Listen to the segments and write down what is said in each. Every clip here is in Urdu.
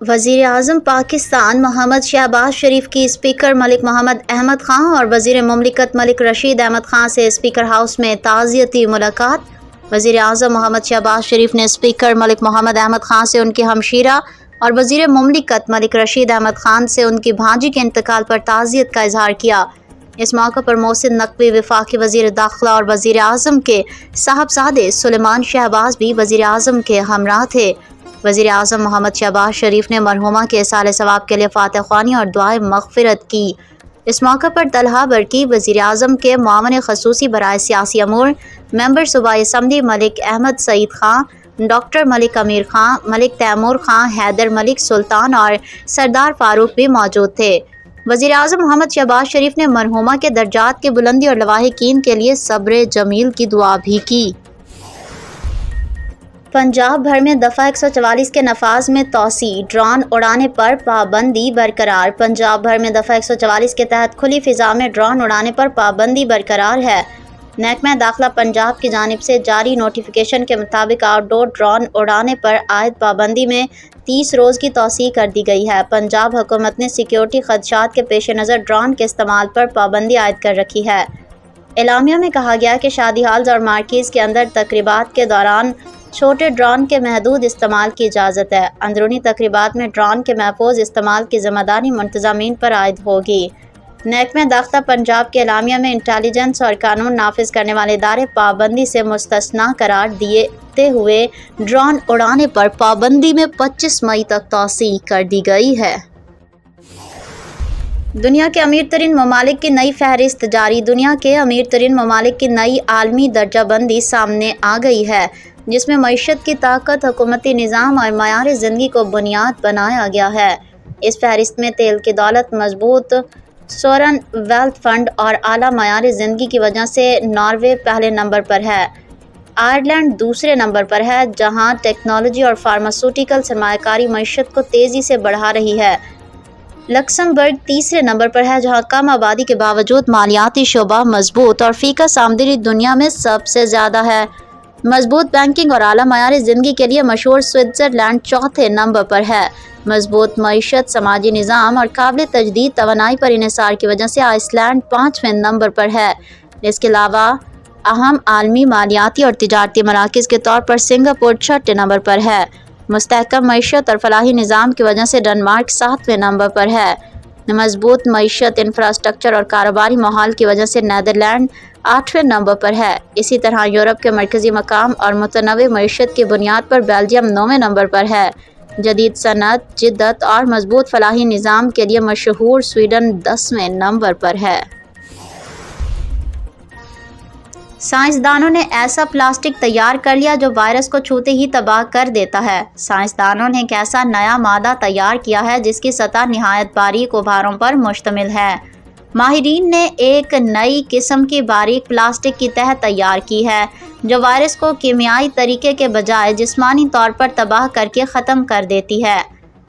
وزیر اعظم پاکستان محمد شہباز شریف کی اسپیکر ملک محمد احمد خان اور وزیر مملکت ملک رشید احمد خان سے اسپیکر ہاؤس میں تعزیتی ملاقات۔ وزیر اعظم محمد شہباز شریف نے اسپیکر ملک محمد احمد خان سے ان کی ہمشیرہ اور وزیر مملکت ملک رشید احمد خان سے ان کی بھانجی کے انتقال پر تعزیت کا اظہار کیا۔ اس موقع پر محسن نقوی وفاقی وزیر داخلہ اور وزیر اعظم کے صاحبزادے سلیمان شہباز بھی وزیر اعظم کے ہمراہ تھے۔ وزیر اعظم محمد شہباز شریف نے مرحومہ کے ایصال ثواب کے لیے فاتح خوانی اور دعائے مغفرت کی۔ اس موقع پر طلحہ برقی، وزیر اعظم کے معاون خصوصی برائے سیاسی امور، ممبر صوبائی اسمبلی ملک احمد سعید خان، ڈاکٹر ملک امیر خان، ملک تیمور خان، حیدر ملک سلطان اور سردار فاروق بھی موجود تھے۔ وزیر اعظم محمد شہباز شریف نے مرحومہ کے درجات کی بلندی اور لواحقین کے لیے صبر جمیل کی دعا بھی کی۔ پنجاب بھر میں دفعہ 144 کے نفاذ میں توسیع، ڈرون اڑانے پر پابندی برقرار۔ پنجاب بھر میں دفعہ 144 کے تحت کھلی فضا میں ڈرون اڑانے پر پابندی برقرار ہے۔ محکمہ داخلہ پنجاب کی جانب سے جاری نوٹیفیکیشن کے مطابق آؤٹ ڈور ڈرون اڑانے پر عائد پابندی میں 30 روز کی توسیع کر دی گئی ہے۔ پنجاب حکومت نے سیکیورٹی خدشات کے پیش نظر ڈرون کے استعمال پر پابندی عائد کر رکھی ہے۔ اعلامیہ میں کہا گیا کہ شادی ہالز اور مارکیز کے اندر تقریبات کے دوران چھوٹے ڈرون کے محدود استعمال کی اجازت ہے۔ اندرونی تقریبات میں ڈرون کے محفوظ استعمال کی ذمہ داری منتظمین پر عائد ہوگی۔ محکمہ داخلہ پنجاب کے اعلامیہ میں انٹیلیجنس اور قانون نافذ کرنے والے ادارے پابندی سے مستثنیٰ قرار دیتے ہوئے ڈرون اڑانے پر پابندی میں 25 مئی تک توسیع کر دی گئی ہے۔ دنیا کے امیر ترین ممالک کی نئی فہرست جاری۔ دنیا کے امیر ترین ممالک کی نئی عالمی درجہ بندی سامنے آ گئی ہے، جس میں معیشت کی طاقت، حکومتی نظام اور معیار زندگی کو بنیاد بنایا گیا ہے۔ اس فہرست میں تیل کی دولت، مضبوط سورن ویلتھ فنڈ اور اعلیٰ معیار زندگی کی وجہ سے ناروے پہلے نمبر پر ہے۔ آئرلینڈ دوسرے نمبر پر ہے، جہاں ٹیکنالوجی اور فارماسیوٹیکل سرمایہ کاری معیشت کو تیزی سے بڑھا رہی ہے۔ لکسمبرگ تیسرے نمبر پر ہے، جہاں کم آبادی کے باوجود مالیاتی شعبہ مضبوط اور فی کس آمدنی دنیا میں سب سے زیادہ ہے۔ مضبوط بینکنگ اور اعلیٰ معیار زندگی کے لیے مشہور سوئٹزرلینڈ چوتھے نمبر پر ہے۔ مضبوط معیشت، سماجی نظام اور قابل تجدید توانائی پر انحصار کی وجہ سے آئس لینڈ 5ویں نمبر پر ہے۔ اس کے علاوہ اہم عالمی مالیاتی اور تجارتی مراکز کے طور پر سنگاپور 6 نمبر پر ہے۔ مستحکم معیشت اور فلاحی نظام کی وجہ سے ڈنمارک 7ویں نمبر پر ہے۔ مضبوط معیشت، انفراسٹرکچر اور کاروباری ماحول کی وجہ سے نیدرلینڈ 8ویں نمبر پر ہے۔ اسی طرح یورپ کے مرکزی مقام اور متنوع معیشت کی بنیاد پر بیلجیم 9ویں نمبر پر ہے۔ جدید صنعت، جدت اور مضبوط فلاحی نظام کے لیے مشہور سویڈن 10ویں نمبر پر ہے۔ سائنسدانوں نے ایسا پلاسٹک تیار کر لیا جو وائرس کو چھوتے ہی تباہ کر دیتا ہے۔ سائنسدانوں نے ایک ایسا نیا مادہ تیار کیا ہے جس کی سطح نہایت باریک غباروں پر مشتمل ہے۔ ماہرین نے ایک نئی قسم کی باریک پلاسٹک کی تہہ تیار کی ہے جو وائرس کو کیمیائی طریقے کے بجائے جسمانی طور پر تباہ کر کے ختم کر دیتی ہے۔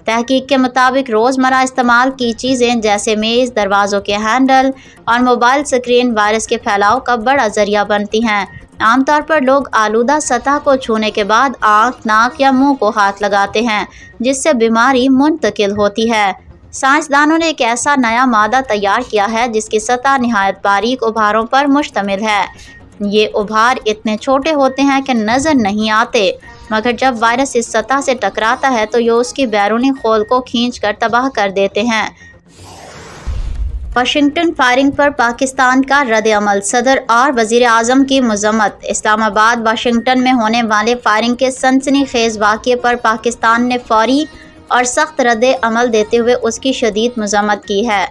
تحقیق کے مطابق روزمرہ استعمال کی چیزیں جیسے میز، دروازوں کے ہینڈل اور موبائل سکرین وائرس کے پھیلاؤ کا بڑا ذریعہ بنتی ہیں۔ عام طور پر لوگ آلودہ سطح کو چھونے کے بعد آنکھ، ناک یا منہ کو ہاتھ لگاتے ہیں، جس سے بیماری منتقل ہوتی ہے۔ سائنسدانوں نے ایک ایسا نیا مادہ تیار کیا ہے جس کی سطح نہایت باریک ابھاروں پر مشتمل ہے۔ یہ ابھار اتنے چھوٹے ہوتے ہیں کہ نظر نہیں آتے، مگر جب وائرس اس سطح سے ٹکراتا ہے تو یہ اس کی بیرونی خول کو کھینچ کر تباہ کر دیتے ہیں۔ واشنگٹن فائرنگ پر پاکستان کا رد عمل، صدر اور وزیر اعظم کی مذمت۔ اسلام آباد واشنگٹن میں ہونے والے فائرنگ کے سنسنی خیز واقعے پر پاکستان نے فوری اور سخت رد عمل دیتے ہوئے اس کی شدید مذمت کی ہے۔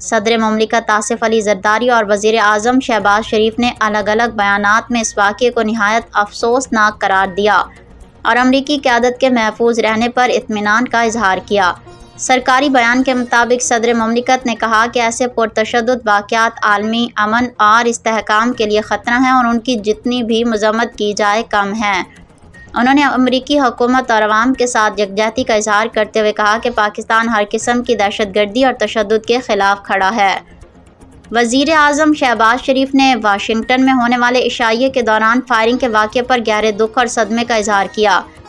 صدر مملکت آصف علی زرداری اور وزیر اعظم شہباز شریف نے الگ الگ بیانات میں اس واقعے کو نہایت افسوسناک قرار دیا اور امریکی قیادت کے محفوظ رہنے پر اطمینان کا اظہار کیا۔ سرکاری بیان کے مطابق صدر مملکت نے کہا کہ ایسے پرتشدد واقعات عالمی امن اور استحکام کے لیے خطرہ ہیں اور ان کی جتنی بھی مذمت کی جائے کم ہے۔ انہوں نے امریکی حکومت اور عوام کے ساتھ یکجہتی کا اظہار کرتے ہوئے کہا کہ پاکستان ہر قسم کی دہشت گردی اور تشدد کے خلاف کھڑا ہے۔ وزیر اعظم شہباز شریف نے واشنگٹن میں ہونے والے عشائیے کے دوران فائرنگ کے واقعے پر گہرے دکھ اور صدمے کا اظہار کیا۔